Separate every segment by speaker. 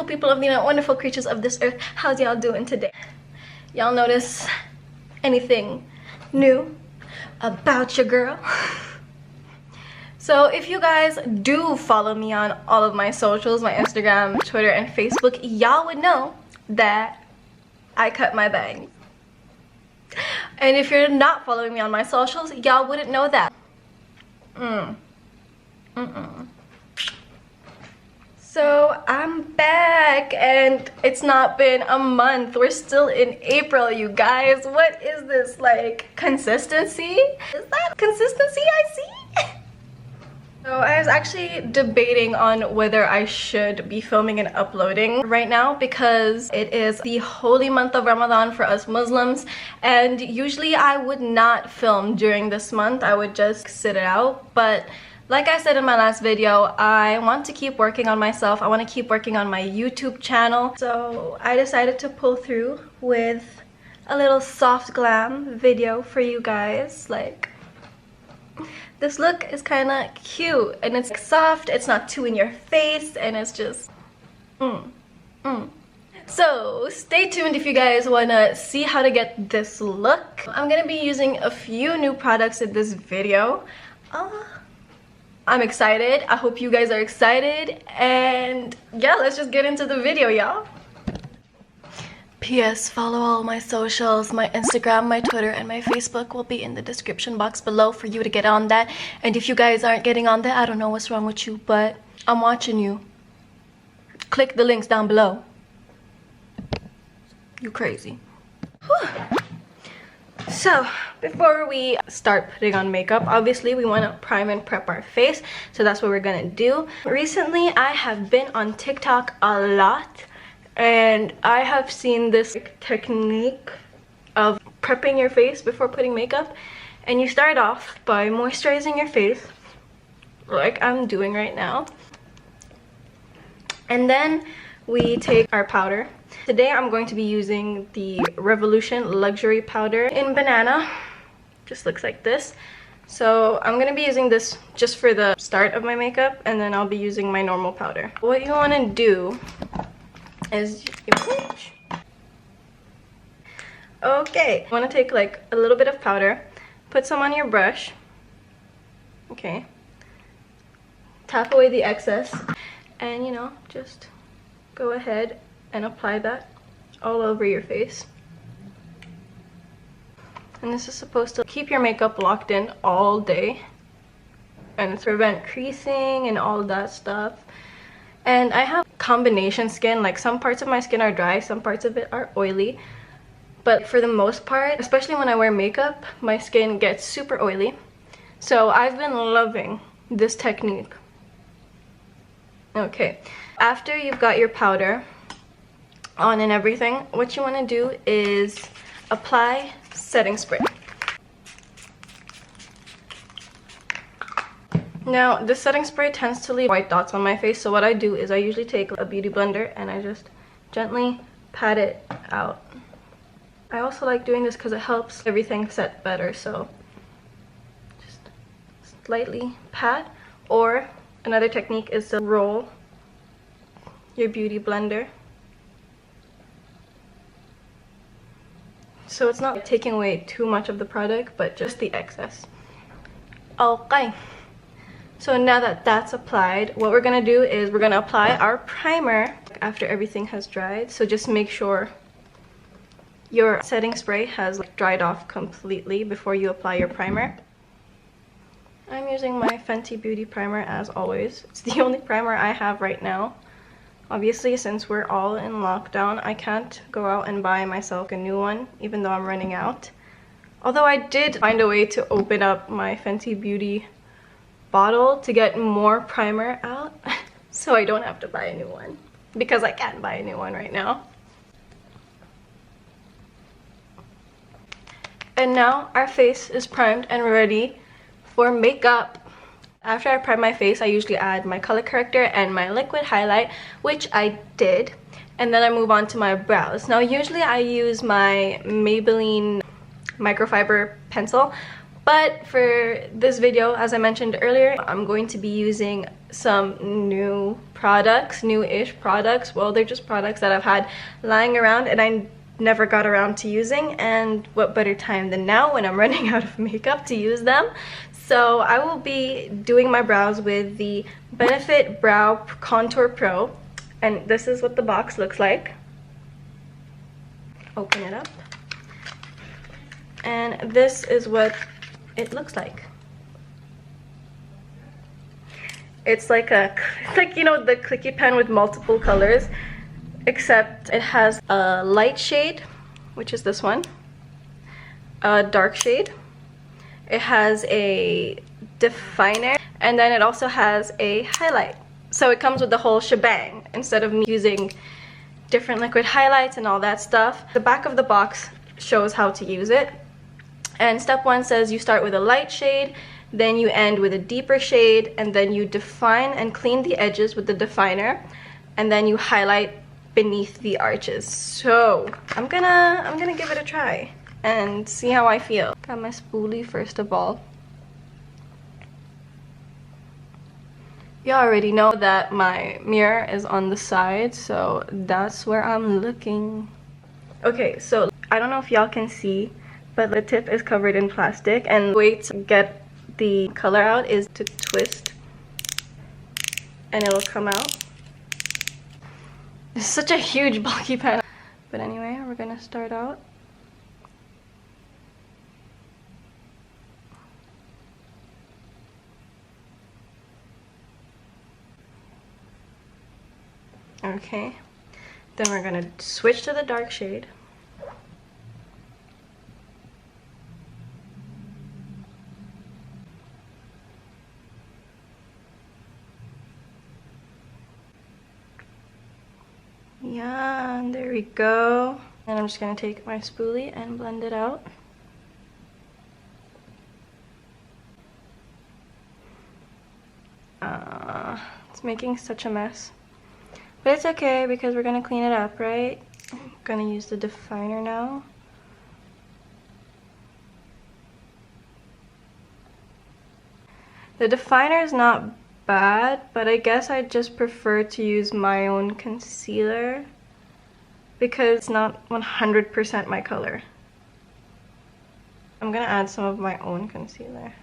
Speaker 1: people of the wonderful creatures of this earth. How's y'all doing today? Y'all notice anything new about your girl? So if you guys do follow me on all of my socials, my Instagram, Twitter, and Facebook, y'all would know that I cut my bangs. And if you're not following me on my socials, y'all wouldn't know that. So I'm back and it's not been a month. We're still in April, you guys. What is this, like, consistency? Is that consistency I see? So I was actually debating on whether I should be filming and uploading right now because it is the holy month of Ramadan for us Muslims, and usually I would not film during this month. I would just sit it out, but like I said in my last video, I want to keep working on myself. I want to keep working on my YouTube channel. So I decided to pull through with a little soft glam video for you guys. Like, this look is kind of cute and it's soft, it's not too in your face, and it's just So stay tuned if you guys want to see how to get this look. I'm gonna be using a few new products in this video. I'm excited. I hope you guys are excited, and yeah, let's just get into the video, y'all. P.S. Follow all my socials. My Instagram, my Twitter, and my Facebook will be in the description box below for you to get on that. And if you guys aren't getting on that, I don't know what's wrong with you, but I'm watching you. Click the links down below. You crazy. Whew. So before we start putting on makeup, obviously we want to prime and prep our face, so that's what we're gonna do. Recently I have been on TikTok a lot, and I have seen this technique of prepping your face before putting makeup. And you start off by moisturizing your face like I'm doing right now, and then we take our powder. Today I'm going to be using the Revolution Luxury Powder in Banana. Just looks like this. So I'm going to be using this just for the start of my makeup, and then I'll be using my normal powder. What you want to do is okay, you want to take like a little bit of powder, put some on your brush, okay, tap away the excess, and you know, just go ahead and apply that all over your face. And this is supposed to keep your makeup locked in all day and prevent creasing and all that stuff. And I have combination skin, like some parts of my skin are dry, some parts of it are oily, but for the most part, especially when I wear makeup, my skin gets super oily. So I've been loving this technique. Okay, after you've got your powder on and everything, what you want to do is apply setting spray. Now this setting spray tends to leave white dots on my face, so what I do is I usually take a beauty blender and I just gently pat it out. I also like doing this because it helps everything set better, so just slightly pat. Or another technique is to roll your beauty blender, so it's not taking away too much of the product, but just the excess. Okay, so now that that's applied, what we're gonna do is we're gonna apply our primer after everything has dried. So just make sure your setting spray has dried off completely before you apply your primer. I'm using my Fenty Beauty primer as always. It's the only primer I have right now. Obviously, since we're all in lockdown, I can't go out and buy myself a new one, even though I'm running out. Although I did find a way to open up my Fenty Beauty bottle to get more primer out, so I don't have to buy a new one, because I can't buy a new one right now. And now our face is primed and ready for makeup. After I prime my face, I usually add my color corrector and my liquid highlight, which I did, and then I move on to my brows. Now usually I use my Maybelline microfiber pencil, But for this video, as I mentioned earlier, I'm going to be using some new-ish products. Well, they're just products that I've had lying around and I never got around to using, and what better time than now when I'm running out of makeup to use them. So I will be doing my brows with the Benefit Brow Contour Pro, and this is what the box looks like. Open it up. And this is what it looks like. It's like you know, the clicky pen with multiple colors, except it has a light shade, which is this one, a dark shade, it has a definer, and then it also has a highlight. So it comes with the whole shebang instead of me using different liquid highlights and all that stuff. The back of the box shows how to use it. And step 1 says you start with a light shade, then you end with a deeper shade, and then you define and clean the edges with the definer, and then you highlight beneath the arches. So I'm gonna give it a try and see how I feel. Got my spoolie first of all. You already know that my mirror is on the side, so that's where I'm looking. Okay, so I don't know if y'all can see, but the tip is covered in plastic, and the way to get the color out is to twist and it'll come out. It's such a huge bulky pen. But anyway, we're gonna start out. Okay, then we're gonna switch to the dark shade. Yeah, and there we go. And I'm just gonna take my spoolie and blend it out. It's making such a mess. But it's okay because we're gonna clean it up, right? I'm gonna use the definer now. The definer is not bad, but I guess I just prefer to use my own concealer because it's not 100% my color. I'm gonna add some of my own concealer.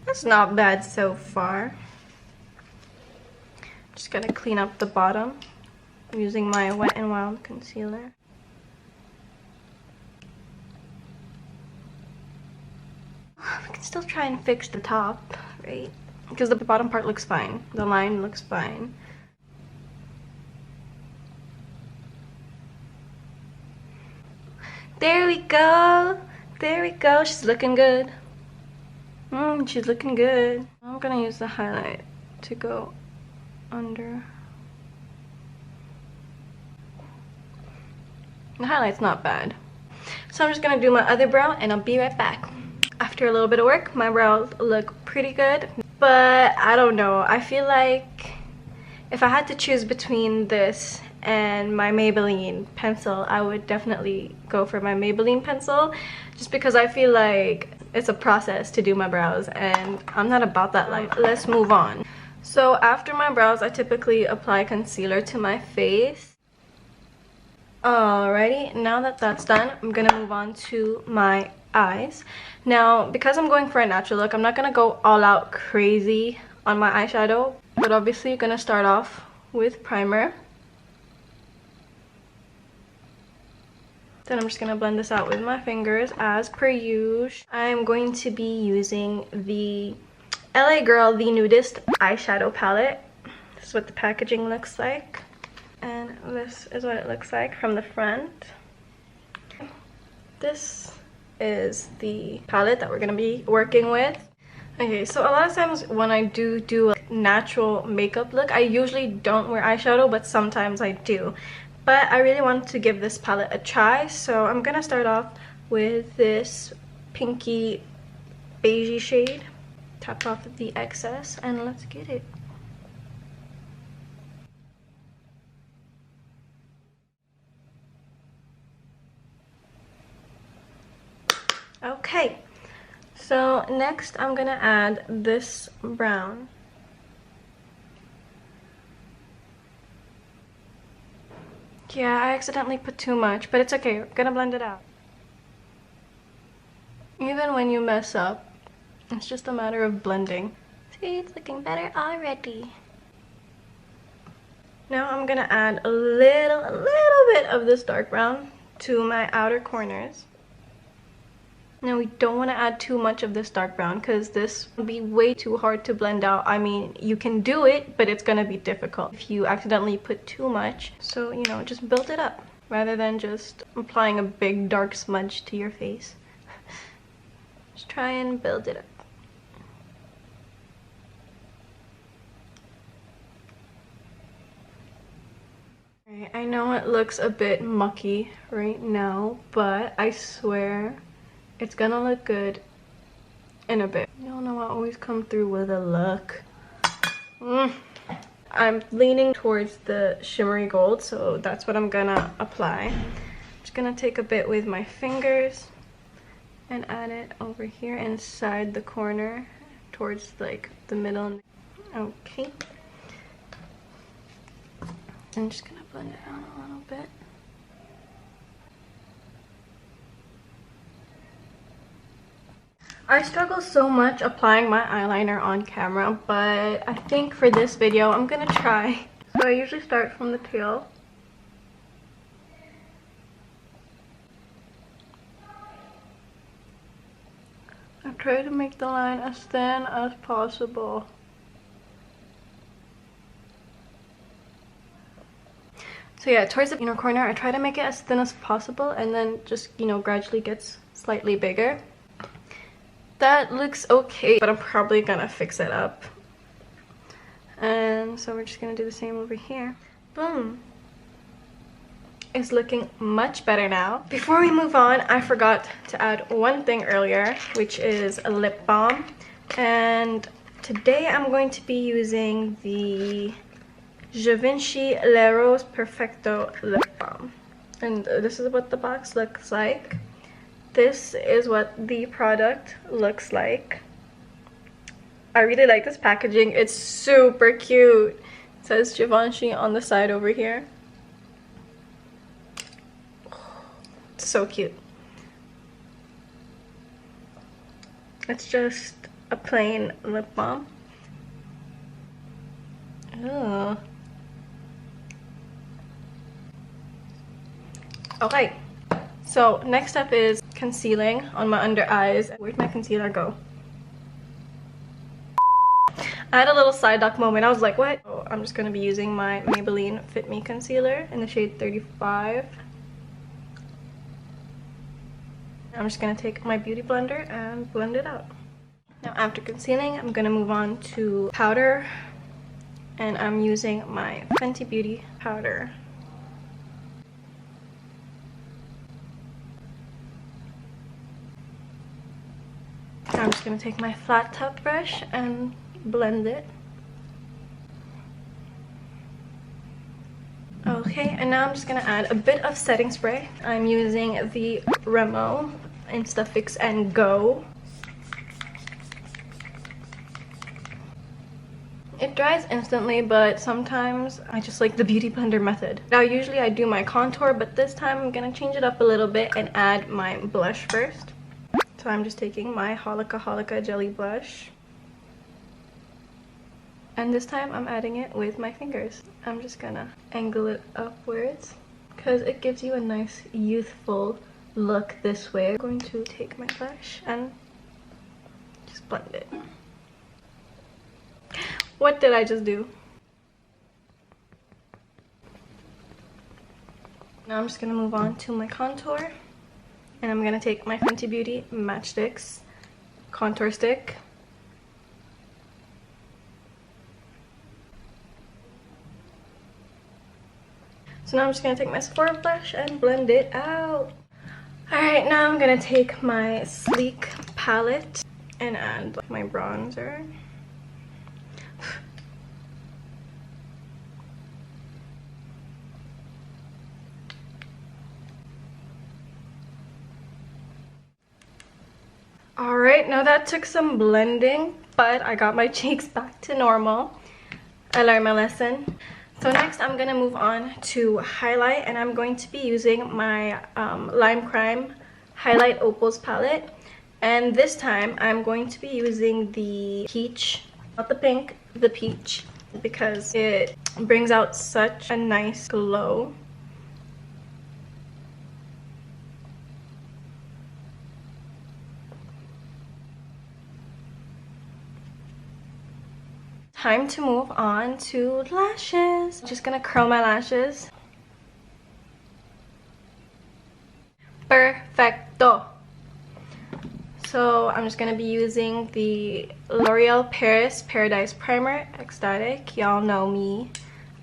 Speaker 1: That's not bad so far. Just gonna clean up the bottom using my Wet n Wild concealer. We can still try and fix the top, right? Because the bottom part looks fine. The line looks fine. There we go. There we go. She's looking good. She's looking good. I'm gonna use the highlight to go under. The highlight's not bad. So I'm just gonna do my other brow and I'll be right back. After a little bit of work, my brows look pretty good, but I don't know. I feel like if I had to choose between this and my Maybelline pencil, I would definitely go for my Maybelline pencil, just because I feel like it's a process to do my brows and I'm not about that life. Let's move on. So after my brows, I typically apply concealer to my face. Alrighty, now that that's done, I'm gonna move on to my eyes. Now, because I'm going for a natural look, I'm not gonna go all out crazy on my eyeshadow, but obviously you're gonna start off with primer. Then I'm just gonna blend this out with my fingers as per usual. I'm going to be using the LA Girl The Nudist eyeshadow palette. This is what the packaging looks like, and this is what it looks like from the front. This is the palette that we're gonna be working with. Okay, so a lot of times when I do a natural makeup look, I usually don't wear eyeshadow, but sometimes I do. But I really want to give this palette a try, so I'm gonna start off with this pinky beigey shade. Tap off the excess and let's get it. So next I'm gonna add this brown. Yeah, I accidentally put too much, but it's okay. We're gonna blend it out. Even when you mess up, it's just a matter of blending. See, it's looking better already. Now I'm gonna add a little bit of this dark brown to my outer corners. Now we don't want to add too much of this dark brown because this would be way too hard to blend out. I mean, you can do it, but it's gonna be difficult if you accidentally put too much. So, you know, just build it up rather than just applying a big dark smudge to your face. Just try and build it up. Alright, I know it looks a bit mucky right now, but I swear it's gonna look good in a bit. Y'all know I always come through with a look. I'm leaning towards the shimmery gold, so that's what I'm gonna apply. I'm just gonna take a bit with my fingers and add it over here inside the corner towards like the middle. Okay. I'm just gonna blend it out a little bit. I struggle so much applying my eyeliner on camera, but I think for this video I'm gonna try. So I usually start from the tail. I try to make the line as thin as possible. So yeah, towards the inner corner, I try to make it as thin as possible and then just, you know, gradually gets slightly bigger. That looks okay, but I'm probably gonna fix it up. And so we're just gonna do the same over here. Boom. It's looking much better now. Before we move on, I forgot to add one thing earlier, which is a lip balm. And today I'm going to be using the Givenchy Le Rose Perfecto lip balm. And this is what the box looks like. This is what the product looks like. I really like this packaging. It's super cute. It says Givenchy on the side over here. It's so cute. It's just a plain lip balm. Ugh. Okay. So next step is concealing on my under eyes. Where'd my concealer go? I had a little side dock moment. I was like, what? So I'm just going to be using my Maybelline Fit Me concealer in the shade 35. I'm just going to take my beauty blender and blend it out. Now after concealing, I'm going to move on to powder. And I'm using my Fenty Beauty powder. I'm just going to take my flat top brush and blend it. Okay, and now I'm just going to add a bit of setting spray. I'm using the Remo Instafix and Go. It dries instantly, but sometimes I just like the beauty blender method. Now usually I do my contour, but this time I'm going to change it up a little bit and add my blush first. So I'm just taking my Holika Jelly Blush. And this time I'm adding it with my fingers. I'm just gonna angle it upwards because it gives you a nice youthful look this way. I'm going to take my brush and just blend it. What did I just do? Now I'm just gonna move on to my contour. And I'm going to take my Fenty Beauty Matchsticks contour stick. So now I'm just going to take my Sephora blush and blend it out. Alright, now I'm going to take my Sleek palette and add my bronzer. Alright, Alright, now that took some blending, but I got my cheeks back to normal. I learned my lesson. So next I'm gonna move on to highlight, and I'm going to be using my Lime Crime Highlight Opals palette. And this time I'm going to be using the peach, not the pink, the peach, because it brings out such a nice glow. Time to move on to lashes. I'm just gonna curl my lashes. Perfecto. So I'm just gonna be using the L'Oreal Paris Paradise Primer Ecstatic. Y'all know me.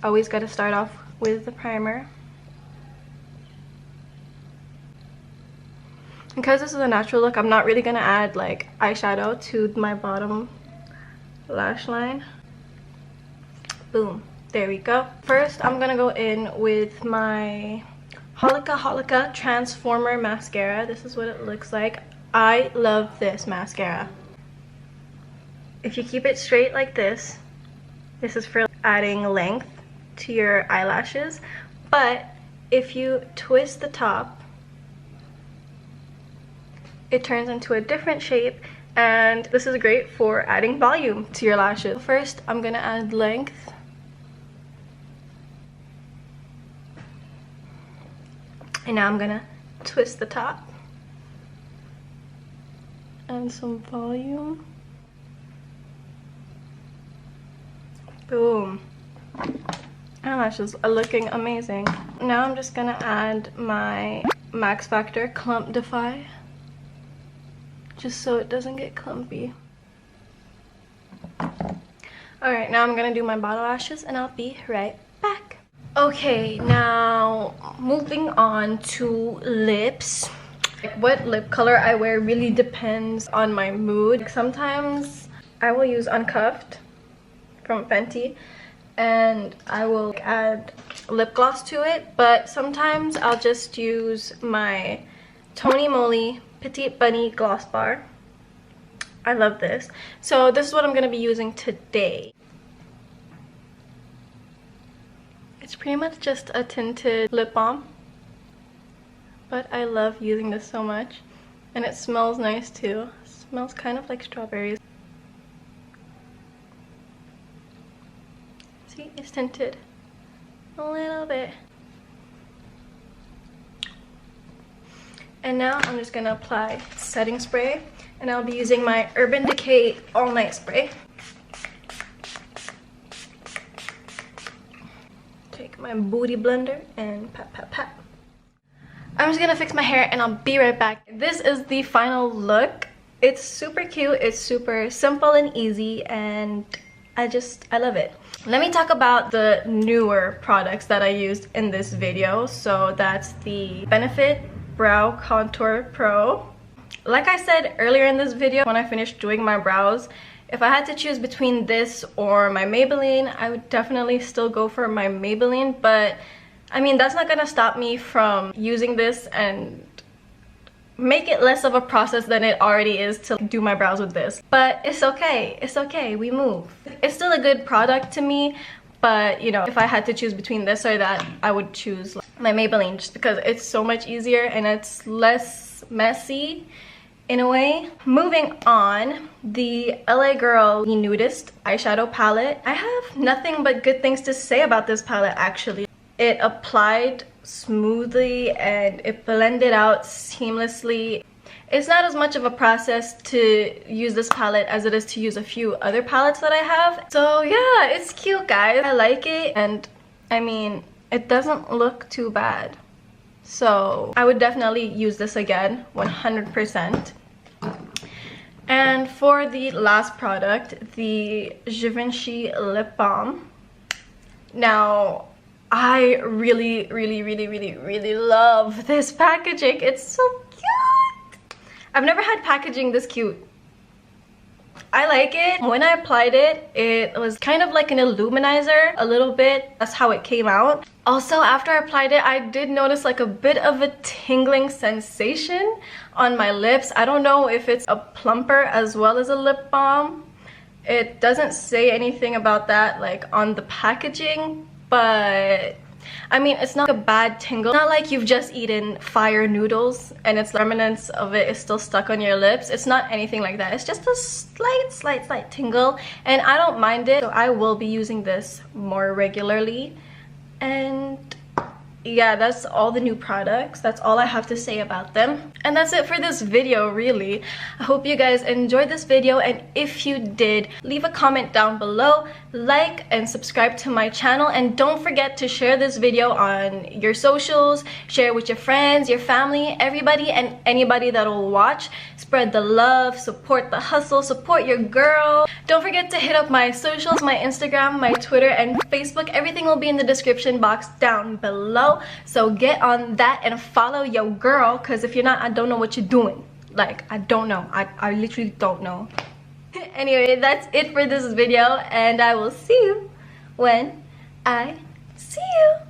Speaker 1: Always gotta start off with the primer. Because this is a natural look, I'm not really gonna add like eyeshadow to my bottom lash line. Boom. There we go. First, I'm gonna go in with my Holika Transformer Mascara. This is what it looks like. I love this mascara. If you keep it straight like this is for adding length to your eyelashes. But if you twist the top, it turns into a different shape, and this is great for adding volume to your lashes. First, I'm gonna add length. And now I'm gonna twist the top. And some volume. Boom. Eyelashes are looking amazing. Now I'm just gonna add my Max Factor Clump Defy, just so it doesn't get clumpy. Alright, now I'm gonna do my bottom lashes and I'll be right back. Okay, now moving on to lips. Like, what lip color I wear really depends on my mood. Like, sometimes I will use Uncuffed from Fenty and I will add lip gloss to it, but sometimes I'll just use my Tony Moly Petite Bunny Gloss Bar. I love this. So this is what I'm going to be using today. It's pretty much just a tinted lip balm. But I love using this so much, and it smells nice too. It smells kind of like strawberries. See, it's tinted a little bit. And now I'm just gonna apply setting spray, and I'll be using my Urban Decay All Night Spray. Take my booty blender and pat pat pat. I'm just gonna fix my hair and I'll be right back. This is the final look. It's super cute, it's super simple and easy, and I love it. Let me talk about the newer products that I used in this video. So that's the Benefit Brow Contour Pro. Like I said earlier in this video, when I finished doing my brows, if I had to choose between this or my Maybelline, I would definitely still go for my Maybelline, but I mean, that's not gonna stop me from using this and make it less of a process than it already is to do my brows with this. But it's okay, we move. It's still a good product to me, but you know, if I had to choose between this or that, I would choose my Maybelline, just because it's so much easier and it's less messy in a way. Moving on, the LA Girl Nudist eyeshadow palette. I have nothing but good things to say about this palette actually. It applied smoothly and it blended out seamlessly. It's not as much of a process to use this palette as it is to use a few other palettes that I have. So yeah, it's cute, guys. I like it, and I mean, it doesn't look too bad. So I would definitely use this again, 100%. And for the last product, the Givenchy Lip Balm. Now, I really love this packaging. It's so cute. I've never had packaging this cute. I like it. When I applied it, it was kind of like an illuminizer a little bit. That's how it came out. Also, after I applied it, I did notice like a bit of a tingling sensation on my lips. I don't know if it's a plumper as well as a lip balm. It doesn't say anything about that like on the packaging, but I mean, it's not a bad tingle. It's not like you've just eaten fire noodles and its remnants of it is still stuck on your lips. It's not anything like that. It's just a slight tingle, and I don't mind it. So I will be using this more regularly. And yeah, that's all the new products. That's all I have to say about them. And that's it for this video, really. I hope you guys enjoyed this video, and if you did, leave a comment down below, like and subscribe to my channel, and don't forget to share this video on your socials, share it with your friends, your family, everybody and anybody that'll watch. Spread the love, support the hustle, support your girl. Don't forget to hit up my socials, my Instagram, my Twitter and Facebook. Everything will be in the description box down below. So get on that and follow your girl, because if you're not, I don't know what you're doing. Like, I don't know. I literally don't know. Anyway, that's it for this video, and I will see you when I see you.